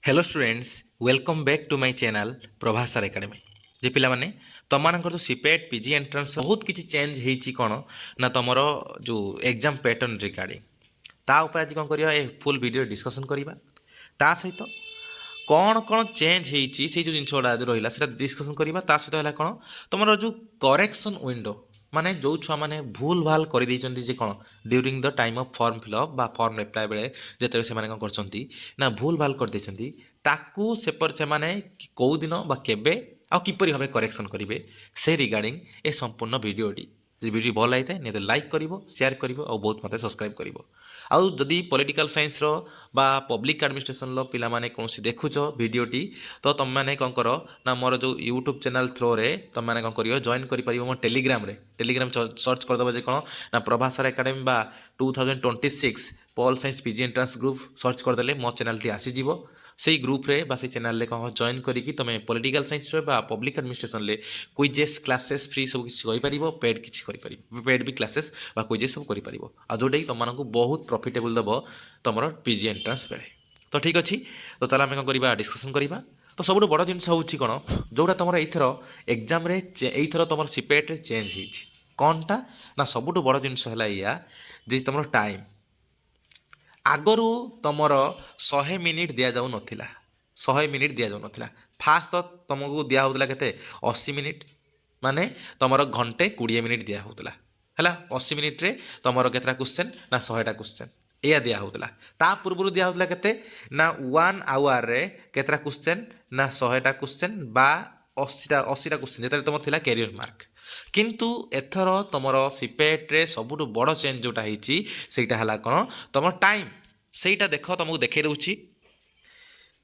hello students welcome back to my channel Prabhas sir academy जे पिला माने तमମାନଙ୍କର जो सीपेट पीजी एंट्रेंस बहुत किछि चेंज ହେଇଛି କ'ଣ ନା ତମର जो एग्जाम पैटर्न रिगार्डिंग ता ऊपर आज କ'ଣ କରିବା ए फुल वीडियो डिस्कशन କରିବା ता सहित କ'ଣ କ'ଣ चेंज ହେଇଛି ସେଇ जो ଜିନିଷ ଗୁଡ଼ା जो ରହିଲା ସେଟା डिस्कशन କରିବା ତା ସହିତ ହେଲା କ'ଣ ତମର जो करेक्शन विंडो माने जो छुआ माने भूल भाल कर देइचंती जे कोन during the time of form fill up बा फॉर्म अप्लाई बेले जेते से माने कोन करचंती ना भूल भाल कर देइचंती ताकू सेपर से माने को दिन बा केबे आ किपरि भाबे करेक्शन करिवे से रिगार्डिंग ए संपूर्ण वीडियोटी जे वीडियो भल लाइते ने लाइक करिवो शेयर करिवो और बहुत मते सब्सक्राइब करिवो आउ जदि पॉलिटिकल साइंस रो बा पब्लिक एडमिनिस्ट्रेशन लो पिला माने कोनसी देखुछ वीडियोटी तो तुम माने कोन करो ना मोर जो यूट्यूब चैनल थ्रो रे तुम माने कोन करियो जॉइन करि परियो मो टेलीग्राम सर्च कर दबो जे कोन ना प्रभास सर एकेडमी बा 2026 pol science PG entrance group search कर देले मो चैनल टी आसी जीवो से ग्रुप रे बा से चैनल ले कह जॉइन करिकी तुम पॉलिटिकल साइंस रे बा पब्लिक एडमिनिस्ट्रेशन ले क्विजेस क्लासेस फ्री सब किछि करि परिबो पेड किछि करि परिबो पेड भी क्लासेस बा क्विजेस सब करि परिबो आ जोडे तुम मानकु बहुत प्रॉफिटेबल दबो तुमर पीजी एंट्रेंस बेले तो ठीक अछि तो चला हम करिबा डिस्कशन करिबा तो सबुठ बड़ जिन होउछि कोन जोडा तुमर एथर एग्जाम रे एथर तुमर सीपेट रे चेंज हिछि कोनटा ना सबुठ बड़ जिन हला या जे तुमर टाइम आगरू तुमर 100 मिनिट दिया जाऊ नथिला 100 मिनिट दिया जाऊ नथिला फास्ट तो तुमको दिया होतला केते 80 मिनिट माने तुमर घंटे 20 मिनिट दिया होतला हैला 80 मिनिट रे तुमर केतरा क्वेश्चन ना 100 टा क्वेश्चन एया दिया होतला ता पूर्व दिया होतला केते ना 1 आवर रे केतरा क्वेश्चन ना 100 टा क्वेश्चन बा 80 टा क्वेश्चन जेता तुमर थिला कैरियर मार्क किंतु एथर तुमर सीपेट रे सबुठ बड़ चेंज जोटा हिची सेटा हला कोन तुमर टाइम सेटा देख तुमको देखे दउची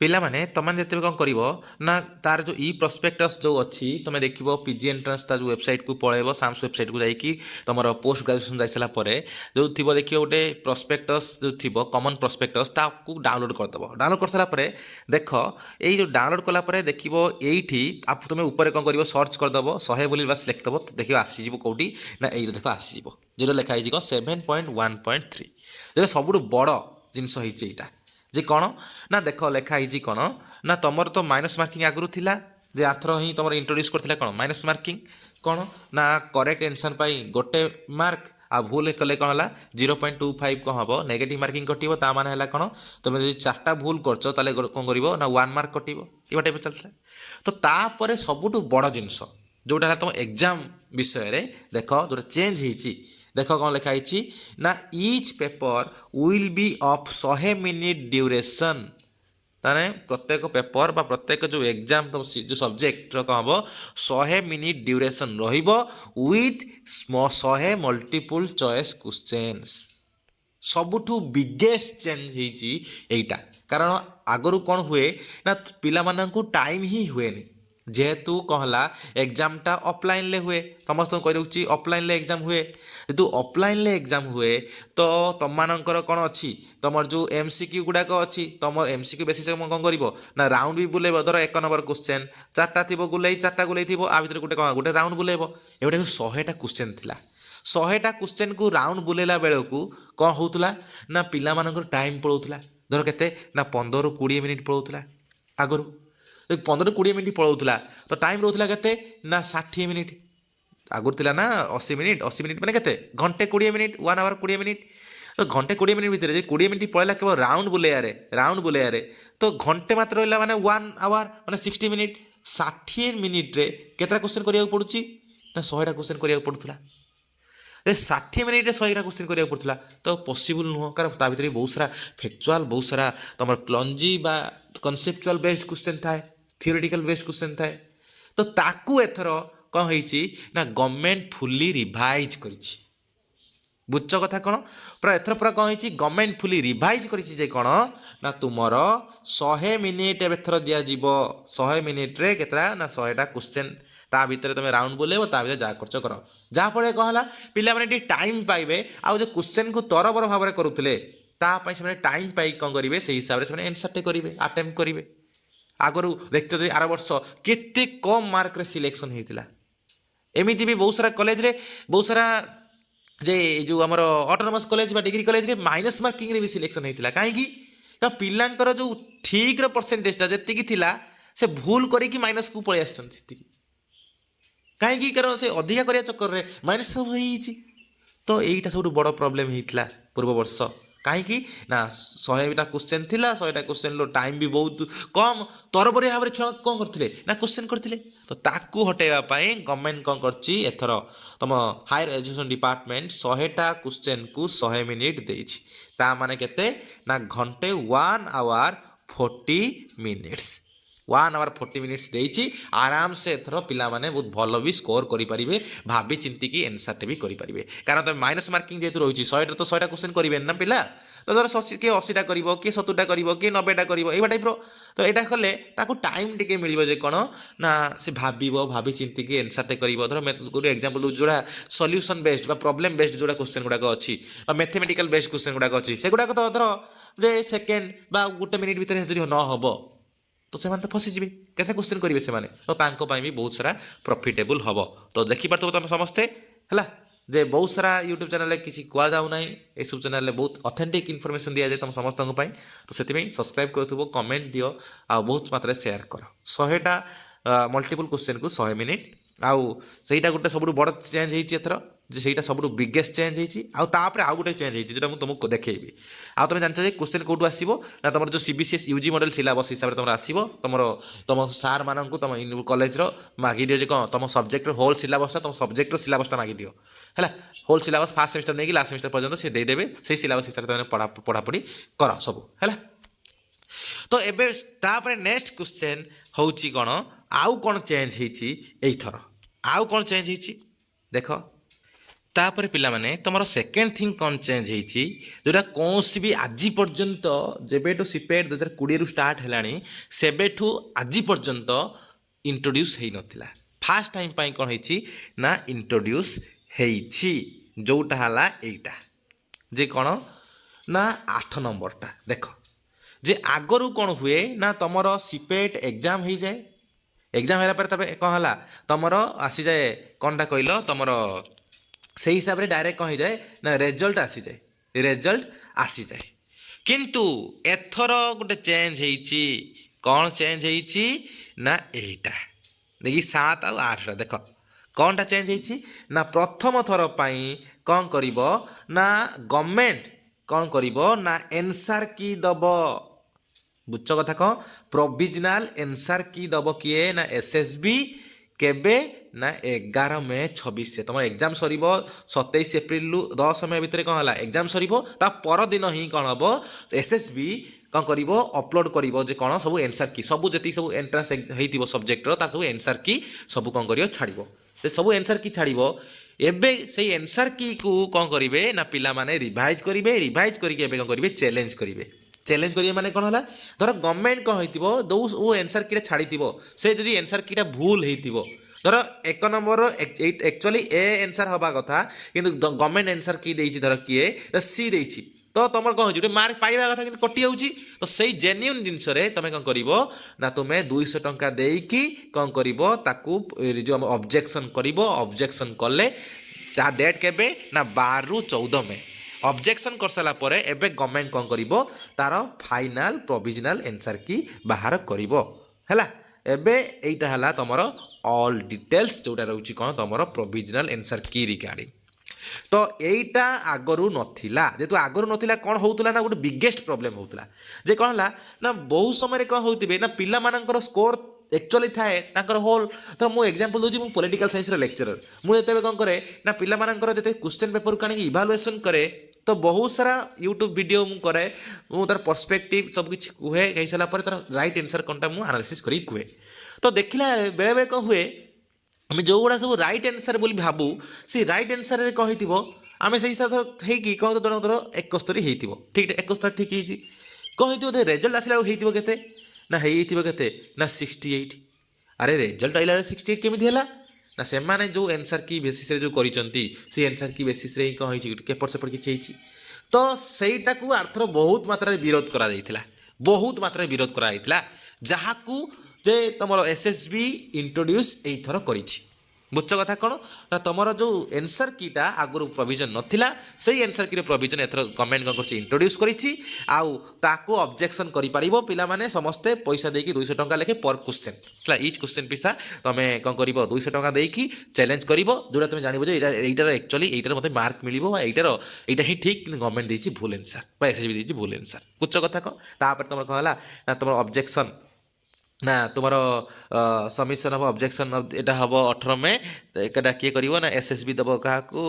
पिला माने तमन जते कौन करिवो ना तार जो ई प्रोस्पेक्टस जो अच्छी तुम देखिबो पीजी एंट्रेंस ता जो वेबसाइट को पळेबो साम्स वेबसाइट को जाईकी तमरो पोस्ट ग्रेजुएशन जाइसला परे जो थिबो देखियो गोटे प्रोस्पेक्टस जो थिबो कॉमन प्रोस्पेक्टस ता को डाउनलोड कर दबो डाउनलोड कर सला परे देखो एई जो डाउनलोड कला परे देखिबो एईठी आप तुम ऊपर कौन करिवो सर्च कर दबो 100 बोली बस लिख दबो देखियो आसी जिवो कोठी ना एई देखो आसी जिवो जेरो लिखा हिची को 7.1.3 जेरो सबुठ बड़ जिंस हिची एटा जे कौन ना देख लिखाई कौन ना तुम तो माइनस मार्किंग आगु थिला जे आर्थर ही तुम इंट्रोड्यूस करथिला कौन माइनस मार्किंग कौन ना करेक्ट आंसर पाई गोटे मार्क आ भूल कले कौन है 0.25 कौन हम नेगेटिव मार्किंग कटिबो ता माने हला कौन तुम जो 4टा भूल करछ ताले कौन करिवो ना 1 मार्क कटिबो ए टाइप चलছে तो तापर सबुठ बड़ जिंस जोटा तुम एग्जाम विषय रे देख जो चेंज होईची देख कौन लिखाई ना each paper will be of 100 minute duration ताने प्रत्येक पेपर बा प्रत्येक जो एग्जाम तो जो सब्जेक्ट कौन हम 100 मिनिट ड्यूरेशन रहिबो विथ 100 मल्टीपल चॉइस क्वेश्चंस सबुठू बिगेस्ट चेंज होईची एटा कारण आगरू कौन हुए ना पिला माननकु टाइम ही हुएनी जेहेतु कहला एग्जाम टा ऑफलाइन ले हुए समस्त कह दूची ऑफलाइन ले एग्जाम हुए जेतु ऑफलाइन ले एग्जाम हुए तो तुम मानकर कौन अच्छी तुम जो एमसीक्यू गुड़ाक अच्छी तुम एमसीक्यू बेसिस कौन कर ना राउंड भी बुलेब धर 1 नंबर क्वेश्चन 4टा थी गुले 4टा गुले थी आ भर गोटे कौन गोटे राउंड बुलेब एवटे 100टा क्वेश्चन थिला 100टा क्वेश्चन को राउंड बुलेला बेलू कौन होता ना पिला टाइम पड़ोला धर के ना 15-20 मिनिट पड़ोला आगरू 15-20 मिनिट पड़ोला तो टाइम रोला के ना 60 मिनिट आगुरी थिला ना 80 मिनिट माने केते घंटे 20 मिनिट 1 आवर 20 मिनिट तो घंटे 20 मिनिट भितर 20 मिनिट पड़ेगा केवल राउंड बुलेयारे तो घंटे मात्र रहा माने 1 आवर माने 60 मिनिट 60 मिनिट रे केतरा क्वेश्चन करिया पड़ुची ना 100टा क्वेश्चन करिया पड़ुला 60 मिनिट 100टा क्वेश्चन करिया पड़ुला तो पॉसिबल नुह कारण ता भीतर बहुत सारा फैक्चुअल बहुत सारा तुम क्लंजी बा कॉन्सेप्चुअल बेस्ड क्वेश्चन थाए थियोरेटिकल बेस्ड क्वेश्चन थाए तो ताकू एथर कौन होईची ना गवर्नमेंट फुली रिवाइज करिछि बुझ कथा कौन पूरा एथर पूरा कौन होईची गवर्नमेंट फुली रिवाइज करिछि जे कौन ना तुमर 100 मिनिट एथर दिया जीवो 100 मिनिट रे केतरा ना 100टा क्वेश्चन ता भीतर तुम राउंड बुलेबो ता भीतर जा खर्च कर जा फळे कौन हला पिला माने टाइम पाइबे आ जो क्वेश्चन को तरबर भाव में करुले ता पई से टाइम पाई कौन करिवे से हिसाब रे से आंसर टे करिवे अटेम्प्ट करिवे आगरू देखते तो आर वर्ष केते कम मार्क रे सिलेक्शन होइतिला एमिति भी बहुत सारा कॉलेज रे बहुत सारा जे जो आमर ऑटोनोमस कॉलेज बा डिग्री कॉलेज रे माइनस मार्किंग रे भी सिलेक्शन होइतिला काहे की पिलांकर जो ठीक परसेंटेजटा जी थिला से भूल करके माइनस को पलि आसी कहीं कारण से अधिका करने चक्कर में माइनस सब हो तो यहीटा सब बड़ प्रोब्लेम होता पूर्व वर्ष कहीं ना 100टा क्वेश्चन थिला 100टा क्वेश्चन टाइम भी बहुत कम तरबरी भाव में छुआ कौन करते ना क्वेश्चन करते तो ताकू हटेवाई गवर्नमेंट कौन कर तुम हायर एजुकेशन डिपार्टमेंट 100टा क्वेश्चन को 100 मिनिट देछि ता माने केते ना घंटे 1 आवर 40 मिनिट्स 1 आवर 40 मिनिट्स देछि आराम से एथर पिला माने बहुत भल भी स्कोर करि परिबे भाबी चिंती की एनसर भी करि परिबे कारण तो माइनस मार्किंग जेतु रही 100 तो 100टा क्वेश्चन करिबे ना पिला तो धर किए 80टा करिवो किए 70टा करिवो किए 90टा करिवो एबा टाइप रो तो एटा कले ताको टाइम टिके मिलिबो जे कोन ना से भाबिबो भाबी चिंती की एनसर टे करिवो धर मैं तो एग्जांपल जोड़ा सॉल्यूशन बेस्ड बा प्रॉब्लम बेस्ड जोड़ा क्वेश्चन गुडा को अछि बा मैथमेटिकल बेस्ड क्वेश्चन गुडा को अछि से गुडा को तो धर जे सेकंड बा गुटे मिनिट भीतर जदी न हबो तो से तो फसीजे कैसे क्वेश्चन करेंगे से तो भी बहुत सारा प्रॉफिटेबल हम तो देखिपार तुम समस्ते है जे बहुत सारा यूट्यूब चैनल किसी कह जाऊना ये सब चैनल बहुत ऑथेंटिक इनफॉरमेशन दिया जाए तुम समस्त तो से सब्सक्राइब करो कमेंट दियो आ बहुत मात्रा शेयर कर 100टा मल्टीपल क्वेश्चन को 100 मिनिट आउ सेटा गोटे सब बड़ चेंज होथर जे सेटा सब बिगेस्ट चेंज होती आउ गोटे चेंज होता मुझे तुमको देखी आ तुम जानते क्वेश्चन कौटू आसो ना तुम जो सीबीसीएस यूजी मॉडल सिलेबस हिसाब से तुम आसो तुम सार मानक तुम कॉलेज मागी दियो कौन तुम सब्जेक्ट होल सिलेबसटा तुम सब्जेक्ट सिलेबसटा मागी दियो है होल सिलेबस फास्ट सेमिस्टर नहीं कि लास्ट सेमिस्टर पर्यटन सी देदेवे से सिलेबस हिसाब से तुम पढ़ापढ़ी कर सब है तो एबे तापर नेक्स्ट क्वेश्चन होची कौन आउ कौन चेंज होथर आउ कौन चेंज होती देख तापर पिला माने तुम सेकेंड थिंग कौन चेंज होती जोटा कौन भी आज पर्यंत जेबेठू सीपेट 2020 रु स्टार्ट है सेबेठू आज पर्यंत इंट्रोड्यूस हो नाला फास्ट टाइम पाई कौन होती ना इंट्रोड्यूस होती जोटा है एटा जे कौन ना 8 नंबरटा देख जे आगरू कौन हुए ना तुम सीपेट एग्जाम हो जाए एग्जाम है कौन है तुम आसी जाए कौनटा कहल तुम से हिसाब से डायरेक्ट कौन हो जाए ना रिजल्ट आसी जाए रिजल्ट आसी जाए किंतु एथर गोटे चेंज होती कौन चेंज होती ना एटा देखिए 7 और 8 देख कौनटा चेंज होती ना प्रथम थर पाई कौन करिब ना गवर्नमेंट कौन करिब ना एनसर की दब बुझ कथा कौन प्रोविजनल एनसर की दब किए ना एसएसबी केबे ना 11 मई 26 से तुम एग्जाम सर 27 एप्रिल 10 मई भितर कौन है एग्जाम सर परदिन ही कौन हम एसएसबी कौन कर अपलोड कर कौन सब एनसर की सब जी सब एंट्रांस हो सब्जेक्ट सब एनसर की सब कौन कर छाड़ सब एनसर की छाड़ एबे से एनसर की को कौन करेंगे ना पिला माने रिवाइज करेंगे रिवाइज करके कौन करेंगे चैलेंज करेंगे चैलेंज करिए माने कौन है धर गवर्नमेंट कौन हो वो एनसर की छाड़ी से जब एनसर की भूल हो धर 1 नंबर एक्चुअली ए एनसर हवा कथा किंतु गवर्नमेंट एनसर की देछि धर किए सी देछि तो तुम कौन हो मार्क पाइबा कथा कि कटि जाऊँगी तो सही जेन्युइन जिनस तुम कौन कर ना तुम्हें 200 टंका देकी कौन कर जो ऑब्जेक्शन कर ऑब्जेक्शन कले ता डेट केबे ना 12 रु 14 में ऑब्जेक्शन कर सारा पर एबे गवर्नमेंट कौन करिवो तार फाइनल प्रोविजनल एनसर की बाहर करिवो हैला एबे एटा हला तमरो ऑल डिटेल्स जोटा रहउची कोन तमरो प्रोविजनल एनसर की रिगार्डिंग तो एटा आगरू नथिला जेतु आगरू नथिला कोन होउतला ना गोटे बिगेस्ट प्रॉब्लम होउतला जे कोन हला ना बहुत समय रे कोन होउतिबे ना पिला मानकर स्कोर एक्चुअली थाए तांकर होल तो मु एग्जांपल दोजी मु पॉलिटिकल साइंस रे लेक्चरर मु एतेबे कोन करे ना पिला मानकर जते क्वेश्चन पेपर कानी इवैल्यूएशन करे तो बहुत सारा यूट्यूब वीडियो मु करे मु तार पर्सपेक्टिव सब किछि कुहे कहि साला पर तार राइट आंसर कोनटा मु एनालिसिस करी कुहे तो देखिला बेले बेले को हुए आम जो गुड़ा सब राइट आंसर बोली भाबू से राइट आंसर रे कहि थिबो आमे सही हिसाब हे कि कह तो जन 71 हेइथिबो ठीक 71 ठीक हिची कह हेइथिबो तो रिजल्ट आसिला हेइथिबो केते ना हेइथिबो केते ना 68 अरे रिजल्ट आइला 68 केमिति हला ना से माने जो आंसर की बेसिस रे जो करिसंती से आंसर की बेसिस रे ही कह हिची केपर सेपर किछि हिची तो सेटा को आर्थर बहुत मात्रा रे विरोध करा जाइथिला बहुत मात्रा रे विरोध करा जाइथिला जहाकू जे तुम एसएसबी इंट्रोड्यूस एथर करिछि ବୁଝଛ କଥା କ'ଣ ନା ତୁମର ଯେଉଁ ଏନ୍ସର୍ କିଟା ଆଗରୁ ପ୍ରୋଭିଜନ୍ ନଥିଲା ସେଇ ଏନ୍ସର୍ କିର ପ୍ରୋଭିଜନ୍ ଏଥର ଗଭର୍ଣ୍ଣମେଣ୍ଟ କ'ଣ କରୁଛି ଇଣ୍ଟ୍ରୋଡ୍ୟୁସ୍ କରିଛି ଆଉ ତାକୁ ଅବଜେକ୍ସନ୍ କରିପାରିବ ପିଲାମାନେ ସମସ୍ତେ ପଇସା ଦେଇକି 200 ଟଙ୍କା ଲେଖେ ପର୍ କ୍ୱେଶ୍ଚନ୍ ହେଲା ଇଚ୍ କ୍ୱେଶ୍ଚନ୍ ପିଛା ତୁମେ କ'ଣ କରିବ 200 ଟଙ୍କା ଦେଇକି ଚ୍ୟାଲେଞ୍ଜ କରିବ ଯେଉଁଟା ତୁମେ ଜାଣିବ ଯେ ଏଇଟାର ଆକ୍ଚୁଆଲି ଏଇଟାର ମୋତେ ମାର୍କ ମିଳିବ ବା ଏଇଟା ହିଁ ଠିକ୍ କିନ୍ତୁ ଗଭର୍ଣ୍ଣମେଣ୍ଟ ଦେଇଛି ଭୁଲ ଏନ୍ସର୍ ବା ଏସ୍ଏସ୍ବି ଦେଇଛି ଭୁଲ ଏନ୍ସର୍ ବୁଝଛ କଥା କ'ଣ ତାପରେ ତୁମର କ'ଣ ହେଲା ନା ତୁମର ଅବଜେକ୍ସନ୍ ନା ତୁମର ସବମିସନ୍ ହେବ ଅବଜେକ୍ସନ୍ ଏଇଟା ହେବ 18 ମେ ଏଇଟା କିଏ କରିବ ନା ଏସ୍ଏସ୍ବି ଦେବ କାହାକୁ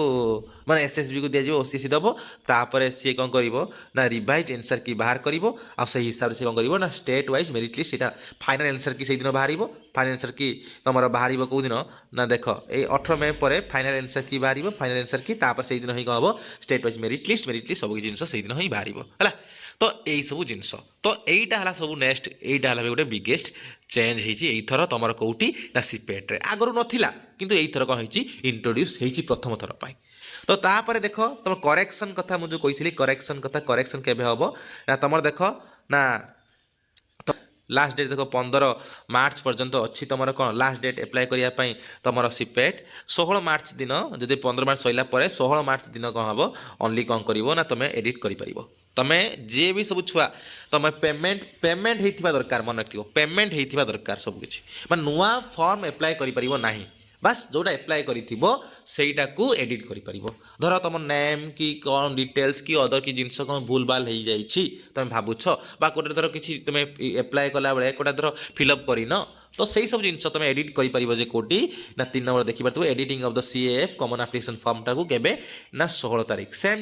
ମାନେ ଏସ୍ଏସ୍ବିକୁ ଦିଆଯିବ ଓସିସି ଦେବ ତାପରେ ସିଏ କ'ଣ କରିବ ନା ରିଭାଇଜ୍ ଏନ୍ସର୍ କି ବାହାର କରିବ ଆଉ ସେଇ ହିସାବରେ ସିଏ କ'ଣ କରିବ ନା ଷ୍ଟେଟ୍ ୱାଇଜ୍ ମେରିଟ୍ ଲିଷ୍ଟ ସେଇଟା ଫାଇନାଲ୍ ଏନ୍ସର୍ କି ସେଇଦିନ ବାହାରିବ ଫାଇନାଲ୍ ଏନ୍ସର୍ କି ତୁମର ବାହାରିବ କେଉଁ ଦିନ ନା ଦେଖ ଏଇ 18 ମେ ପରେ ଫାଇନାଲ୍ ଏନ୍ସର୍ କି ବାହାରିବ ଫାଇନାଲ୍ ଏନ୍ସର୍ କି ତାପରେ ସେଇଦିନ ହିଁ କ'ଣ ହେବ ଷ୍ଟେଟ୍ ୱାଇଜ୍ ମେରିଟ୍ ଲିଷ୍ଟ ସବୁ କିଛି ଜିନିଷ ସେଇଦିନ ହିଁ ବାହାରିବ ହେଲା ତ ଏଇସବୁ ଜିନିଷ ତ ଏଇଟା ହେଲା ସବୁ ନେକ୍ସଟ ଏଇଟା ହେଲା ଗୋଟେ ବିଗେଷ୍ଟ ଚେଞ୍ଜ ହେଇଛି ଏଇଥର ତୁମର କେଉଁଠି ନା ସିପେଟ୍ରେ ଆଗରୁ ନଥିଲା କିନ୍ତୁ ଏଇଥର କ'ଣ ହେଇଛି ଇଣ୍ଟ୍ରୋଡ୍ୟୁସ୍ ହେଇଛି ପ୍ରଥମ ଥର ପାଇଁ ତ ତାପରେ ଦେଖ ତୁମ କରେକ୍ସନ୍ କଥା ମୁଁ ଯେଉଁ କହିଥିଲି କରେକ୍ସନ୍ କେବେ ହେବ ନା ତୁମର ଦେଖ ନା ଲାଷ୍ଟ ଡେଟ୍ ଦେଖ 15 ମାର୍ଚ୍ଚ ପର୍ଯ୍ୟନ୍ତ ଅଛି ତୁମର କ'ଣ ଲାଷ୍ଟ ଡେଟ୍ ଆପ୍ଲାଏ କରିବା ପାଇଁ ତୁମର ସିପେଟ୍ 16 ମାର୍ଚ୍ଚ ଦିନ ଯଦି 15 ମାର୍ଚ୍ଚ ସରିଲା ପରେ 16 ମାର୍ଚ୍ଚ ଦିନ କ'ଣ ହେବ ଓନ୍ଲି କ'ଣ କରିବ ନା ତୁମେ ଏଡ଼ିଟ୍ କରିପାରିବ ତୁମେ ଯିଏ ବି ସବୁ ଛୁଆ ତୁମେ ପେମେଣ୍ଟ ହେଇଥିବା ଦରକାର ମନେ ରଖିଥିବ ପେମେଣ୍ଟ ହେଇଥିବା ଦରକାର ସବୁକିଛି ମାନେ ନୂଆ ଫର୍ମ ଆପ୍ଲାଏ କରିପାରିବ ନାହିଁ ବାସ୍ ଯେଉଁଟା ଆପ୍ଲାଏ କରିଥିବ ସେଇଟାକୁ ଏଡ଼ିଟ୍ କରିପାରିବ ଧର ତୁମ ନେମ୍ କି କ'ଣ ଡିଟେଲ୍ସ କି ଅଦର କି ଜିନିଷ କ'ଣ ଭୁଲ ଭାଲ ହେଇଯାଇଛି ତୁମେ ଭାବୁଛ ବା ଗୋଟେ ଧର କିଛି ତୁମେ ଆପ୍ଲାଏ କଲାବେଳେ ଗୋଟେ ଧର ଫିଲ୍ଅପ୍ କରିନ ତ ସେଇ ସବୁ ଜିନିଷ ତୁମେ ଏଡ଼ିଟ୍ କରିପାରିବ ଯେ କେଉଁଠି ନା 3 ନମ୍ବର ଦେଖିପାରୁଥିବ editing of the CAF common application ଫର୍ମଟାକୁ କେବେ ନା 16 ତାରିଖ ସେମ୍